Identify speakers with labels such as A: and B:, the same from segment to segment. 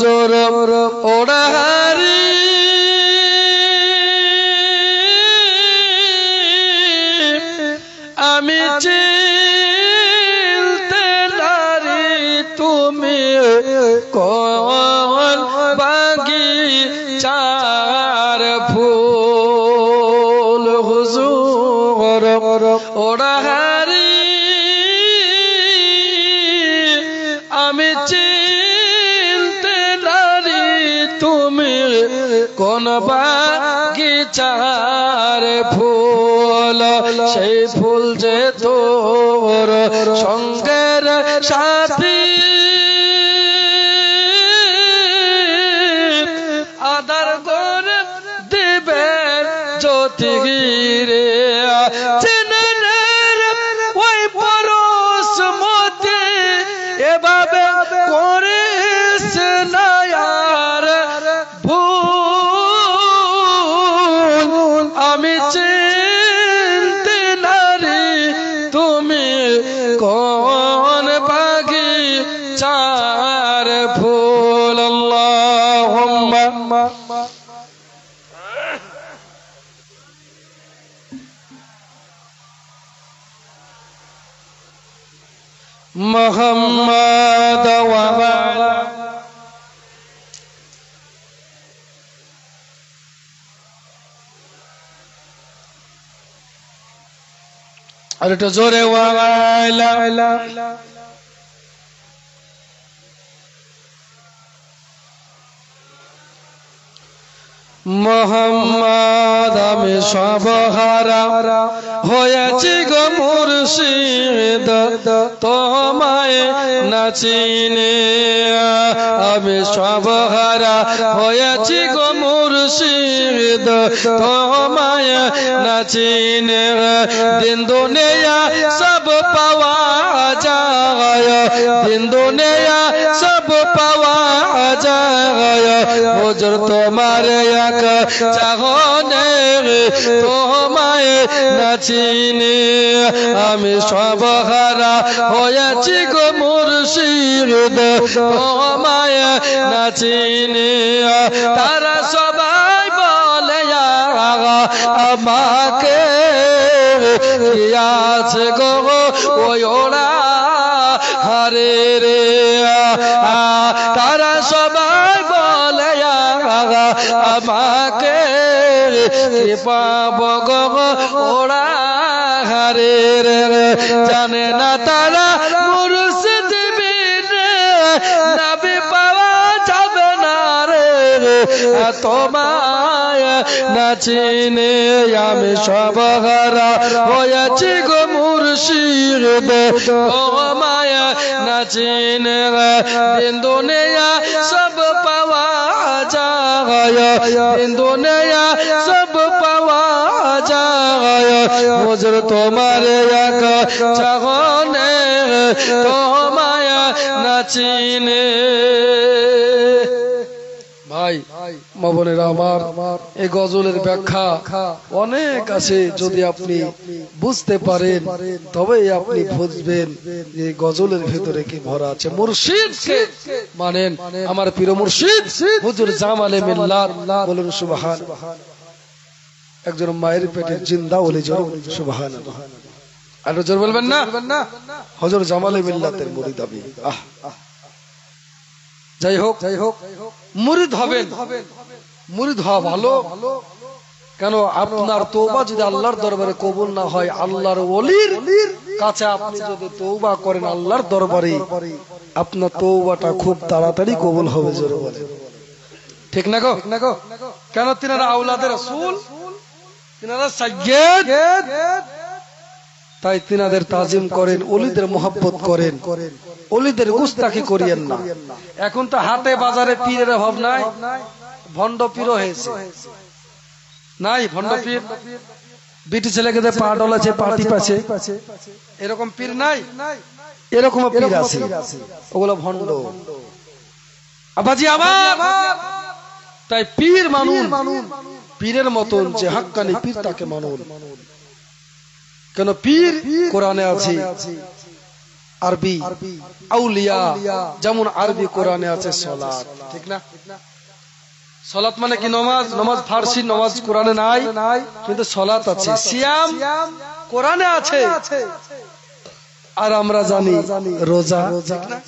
A: হুজুর ওরা হারি আমি চিনতে নারি তুমি কোন বাগিচার ফুল হুজুর ওরা হারি আমি চিনতে নারি তুমি কোন বাগিচার ফুল সেই ফুল যে তোর সঙ্গের সাথী আদার করে দিবে জ্যোতি রে চিনের ওই পরশ মতে এভাবে করিস না আর ভুল আমি চিনতে নারি তুমি কোন বাগিচার ফুল আল্লাহুম্মা মুহাম্মাদ ওয়া আলা আর একটু জোরে ওয়া আলা মোহাম্মদ আমি সবহারা হয়েছি গো মুর্শিদ তোমায় না চিনে আমি সবহারা হয়েছি গো মুর্শিদ তোমায় না চিনে দিন দুনিয়া সব পাওয়া যায় দিন দুনিয়া সব পাওয়া যায় হুজুর তোমার এক চাহনে তোমায় না চিনি আমি সবহারা হয়েছি গো মুর্শিদ তোমায় না চিনি তারা সবাই বলে আমাকে কি আছে গো ওই ওরা হারে রে তারা সবাই বলে আমাকে কি পাব গো ওরা হারে রে জানে না তারা মুর্শিদ বিনে নবী পাওয়া যাবে না রে তোমায় না চিনে আমি সবহারা হয়েছি গো মুর্শিদ তোমায় না চিনে দিন দুনিয়া সব পাওয়া যায় দিন দুনিয়া সব পাওয়া যায় হুজুর তোমার এক চাহনে তোমায় না চিনে ভাই মা বোনেরা আমার এই গজলের ব্যাখ্যা অনেক আছে যদি আপনি বুঝতে পারেন তবেই আপনি বুঝবেন যে গজলের ভিতরে কি ভরা আছে মুর্শিদকে মানেন আমার প্রিয় মুর্শিদ হুজুর জামালে মিল্লাত বলুন সুবহানাল্লাহ একজন মায়ের পেটের জিন্দা ওলি জোর সুবহানাল্লাহ আর জোর বলবেন না হুজুর জামালে মিল্লাতের মুরিদ আমি যাই হোক মুরিদ হবেন মুরিদ হওয়া ভালো কেন আপনার তওবা যদি আল্লাহর দরবারে কবুল না হয় আল্লাহর ওলির কাছে আপনি যদি তওবা করেন আল্লাহর দরবারে আপনার তওবাটা খুব তাড়াতাড়ি কবুল হবে জোরে বলেন ঠিক না গো কেন তিনারা আওলাদে রাসূল তিনারা সাইয়্যিদ তাই তিনাদের তাজিম করেন ওলিদের মোহাব্বত করেন ওলিদের গুস্তাখি করিয়েন না এখন তো হাটে বাজারে পীরের অভাব নাই ভণ্ড পীর হয়েছে নাই ভণ্ড পীর বিটি ছেলেকে পা ডলাছে পাটি পাছে এরকম পীর নাই এরকম পীর আছে ওগুলো ভণ্ড আবাজি আমার তাই পীর মানুন পীরের মতন যে হাক্কানি পীর তাকে মানুন কেন পীর কোরআনে আছে আরবি আউলিয়া, যেমন আরবি কোরআনে আছে সালাত, ঠিক না? সালাত মানে কি? নামাজ। নামাজ ফারসি নামাজ কোরআনে নাই, কিন্তু সালাত আছে। সিয়াম কোরআনে আছে। আর আমরা জানি রোজা, ঠিক না?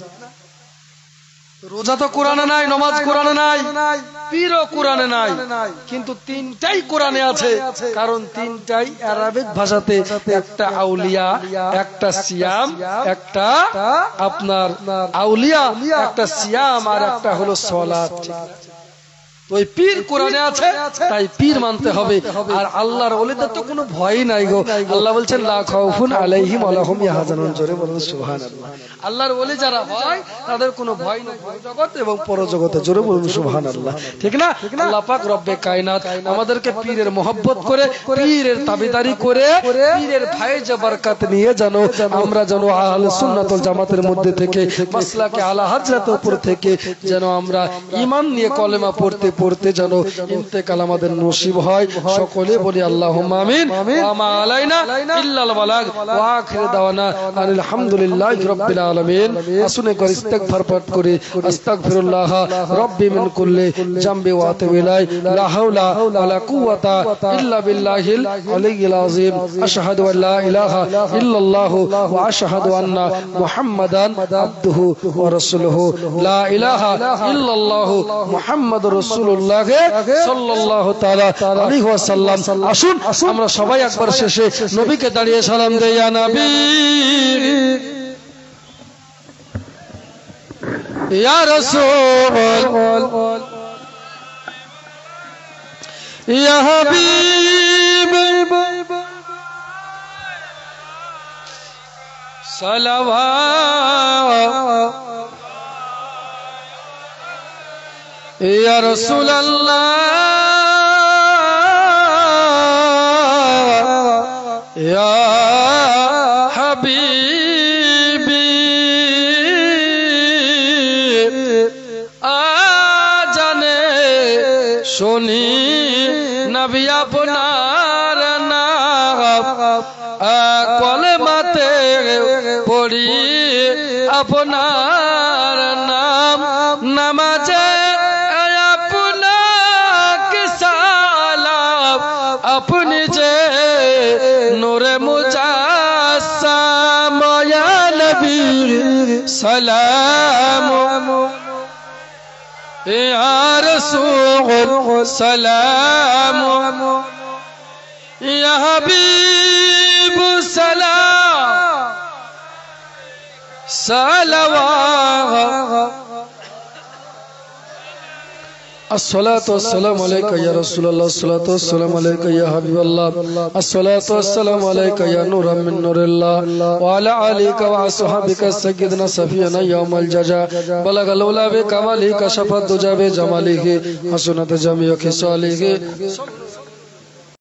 A: রোজা তো কোরআনে নাই, নামাজ কোরআনে নাই, পীরও কোরআনে নাই, কিন্তু তিনটাই কোরআনে আছে। কারণ তিনটাই আরবিক ভাষাতে, একটা আউলিয়া, একটা সিয়াম, একটা আপনার আউলিয়া, একটা সিয়াম, আর একটা হলো সালাত। ওই পীর কোরআনে আছে, তাই পীর মানতে হবে। আর আল্লাহর ওলিদের তো কোনো ভয় নাই গো। আল্লাহ বলছেন লা খাউফুন আলাইহিম ওয়া হুম ইয়াহজানুন। জোরে বলুন সুবহানাল্লাহ। আল্লাহর ওলি যারা হয় তাদের কোনো ভয় নাই জগৎ এবং পরজগতে। জোরে বলুন সুবহানাল্লাহ, ঠিক না? আল্লাহ পাক রব্বে কায়নাত আমাদেরকে পীরের মহব্বত করে, পীরের তাবেদারি করে, পীরের ফায়েজ বরকত নিয়ে যেন আমরা যেন আহলে সুন্নাত ওয়াল জামাতের মধ্যে থেকে, মাসলাকে আলা হযরতের উপর থেকে যেন আমরা ঈমান নিয়ে কলেমা পড়তে পড়তে যেন ইন্তেকাল আমাদের নসিব হয়। সকলে বলি আল্লাহুম্মা আমিন। ওয়া মা আলাইনা ইল্লাল বালাগ ওয়া আখির দাওয়ানা আনিল হামদুলিল্লাহি রাব্বিল আলামিন। আসুনে করে ইস্তিগফার পাঠ করি। আস্তাগফিরুল্লাহ রাব্বি মিন কুল্লি জামবি ওয়া আতুবু ইলাই। লা হাওলা ওয়া লা কুওয়াতা ইল্লা বিল্লাহিল আলিয়্যিল আযীম। আশহাদু আল লা ইলাহা ইল্লাল্লাহু ওয়া আশহাদু আন্না মুহাম্মাদান আবদুহু ওয়া রাসূলুহু। লা ইলাহা ইল্লাল্লাহু মুহাম্মাদুর রাসূলুল্লাহ সাল্লাল্লাহু তাআলা আলাইহি ওয়াসাল্লাম। আসুন আমরা সবাই একবার শেষে নবীকে দাঁড়িয়ে সালাম দেই। ইয়া নবী ইয়া রাসূল ইয়া হাবিব সালাওয়াত ইয়া রাসূলুল্লাহ ইয়া হাবিবি আজানে শুনি নবী আপনার নাম, কলেমাতে পড়ি আপনার নাম, নামাজে আপনি যে নূরে মুজাসসাম। ইয়া নবী সালাম ইয়া রাসূল সালাম ইয়া হাবিব সালাম সালাওয়াত। الصلاة والسلام عليك يا رسول الله، الصلاة والسلام عليك يا حبيب الله، الصلاة والسلام عليك يا نور من نور الله، وعلى آلك وأصحابك سيدنا سفينا يوم الجزاء. بلغ الأولى بكماله كشف الدجى بجماله حسنت جميع خصاله.